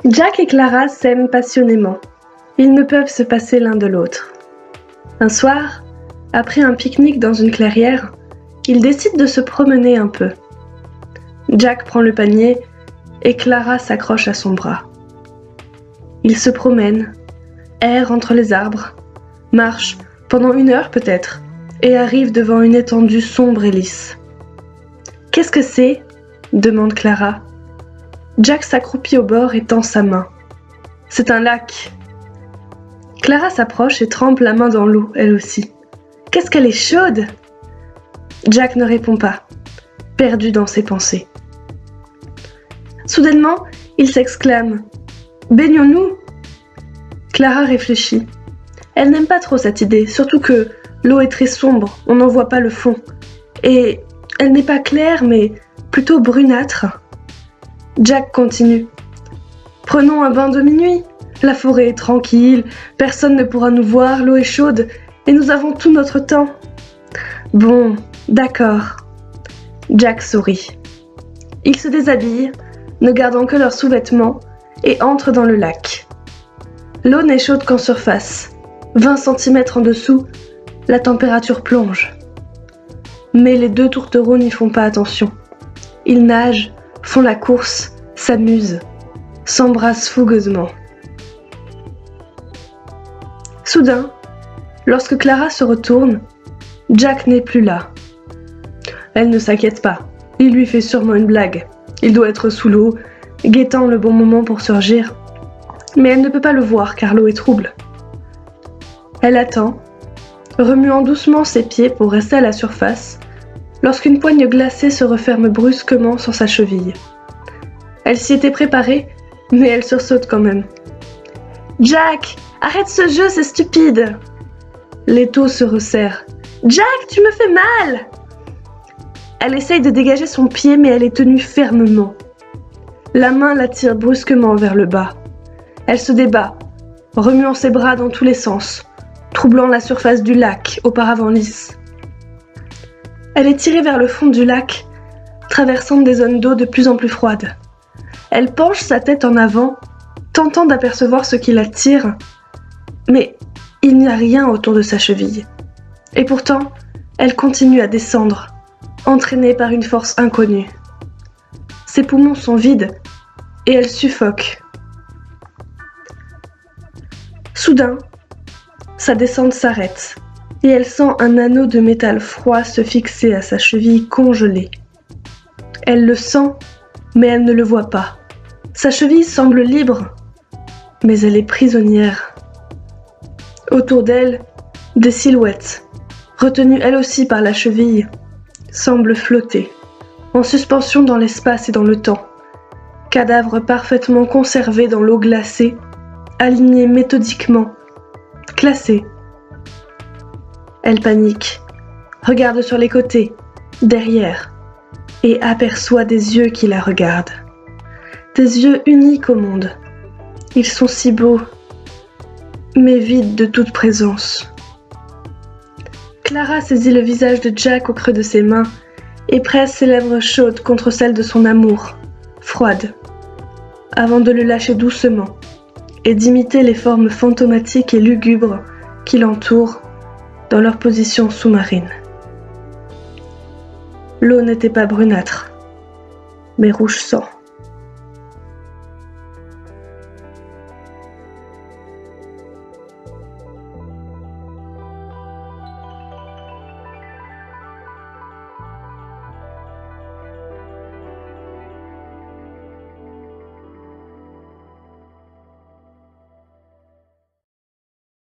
Jack et Clara s'aiment passionnément. Ils ne peuvent se passer l'un de l'autre. Un soir, après un pique-nique dans une clairière, ils décident de se promener un peu. Jack prend le panier et Clara s'accroche à son bras. Ils se promènent, errent entre les arbres, marchent pendant 1 heure peut-être, et arrivent devant une étendue sombre et lisse. « Qu'est-ce que c'est ?» demande Clara. Jack s'accroupit au bord et tend sa main. « C'est un lac. » Clara s'approche et trempe la main dans l'eau, elle aussi. « Qu'est-ce qu'elle est chaude !» Jack ne répond pas, perdu dans ses pensées. Soudainement, il s'exclame « Baignons-nous !» Clara réfléchit. Elle n'aime pas trop cette idée, surtout que l'eau est très sombre, on n'en voit pas le fond. Et elle n'est pas claire, mais plutôt brunâtre. Jack continue. « Prenons un bain de minuit. La forêt est tranquille, personne ne pourra nous voir, l'eau est chaude, et nous avons tout notre temps. » Bon, d'accord. Jack sourit. Ils se déshabillent, ne gardant que leurs sous-vêtements, et entrent dans le lac. L'eau n'est chaude qu'en surface. 20 cm en dessous, la température plonge. Mais les 2 tourtereaux n'y font pas attention. Ils nagent, font la course, s'amusent, s'embrassent fougueusement. Soudain, lorsque Clara se retourne, Jack n'est plus là. Elle ne s'inquiète pas, il lui fait sûrement une blague. Il doit être sous l'eau, guettant le bon moment pour surgir. Mais elle ne peut pas le voir car l'eau est trouble. Elle attend, remuant doucement ses pieds pour rester à la surface, lorsqu'une poigne glacée se referme brusquement sur sa cheville. Elle s'y était préparée, mais elle sursaute quand même. « Jack, arrête ce jeu, c'est stupide !» L'étau se resserre. « Jack, tu me fais mal !» Elle essaye de dégager son pied, mais elle est tenue fermement. La main la tire brusquement vers le bas. Elle se débat, remuant ses bras dans tous les sens, troublant la surface du lac, auparavant lisse. Elle est tirée vers le fond du lac, traversant des zones d'eau de plus en plus froides. Elle penche sa tête en avant, tentant d'apercevoir ce qui la tire, mais il n'y a rien autour de sa cheville. Et pourtant, elle continue à descendre, entraînée par une force inconnue. Ses poumons sont vides et elle suffoque. Soudain, sa descente s'arrête et elle sent un anneau de métal froid se fixer à sa cheville congelée. Elle le sent, mais elle ne le voit pas. Sa cheville semble libre, mais elle est prisonnière. Autour d'elle, des silhouettes, retenues elles aussi par la cheville, semblent flotter, en suspension dans l'espace et dans le temps. Cadavres parfaitement conservés dans l'eau glacée, alignés méthodiquement, classés. Elle panique, regarde sur les côtés, derrière, et aperçoit des yeux qui la regardent. Des yeux uniques au monde. Ils sont si beaux, mais vides de toute présence. Clara saisit le visage de Jack au creux de ses mains et presse ses lèvres chaudes contre celles de son amour, froides, avant de le lâcher doucement et d'imiter les formes fantomatiques et lugubres qui l'entourent dans leur position sous-marine. L'eau n'était pas brunâtre, mais rouge sang.